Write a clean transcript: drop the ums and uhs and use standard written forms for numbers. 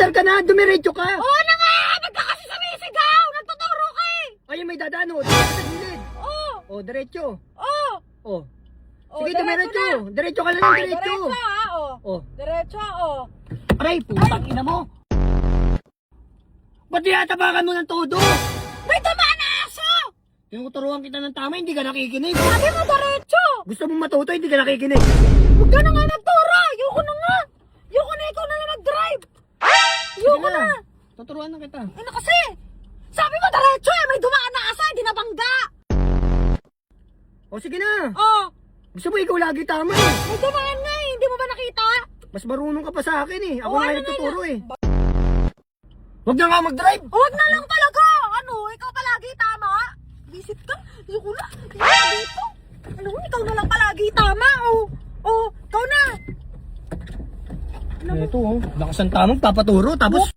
Umaandar ka na, dumiretso ka. Oo na nga! Ba't ka kasi sumisigaw? Nagtuturo ka eh! Ayun, may dadaan o. Diretso sa gilid. Oo! O, diretso. Oo! O. Oh, Sige, diretso dumiretso. na. Diretso ka lang ng diretso. Diretso ha, oh. O. Diretso, oh. Aray, putang ina mo. Ba't tinatapakan mo ng todo? May tamaan na aso! Tinuturuan kita ng tama, hindi ka nakikinig. Sabi mo diretso! Gusto mong matuto, hindi ka nakikinig. Huwag ka na nga nagturo! Ayoko na nga! Ayoko na ikaw na lang mag-drive! Ayoko na! Tuturuan na kita. Ano kasi? Sabi mo diretso eh! May dumaan na asa, hindi na bangga! O, sige na. Oh! Gusto mo ikaw lagi tama eh. May dumaan nga eh! Hindi mo ba nakita? Mas marunong ka pa sa akin eh. Ako Oo, na ano nagtuturo na eh. Huwag na nga mag-drive. Huwag na lang talaga! Ano? Ikaw palagi tama? Visit ka? Ayoko na! Ayoko na dito! Ano? Ikaw na lang palagi tama! Oh! Oh! Ikaw na! Ito oh. Lakas ang tamang papaturo tapos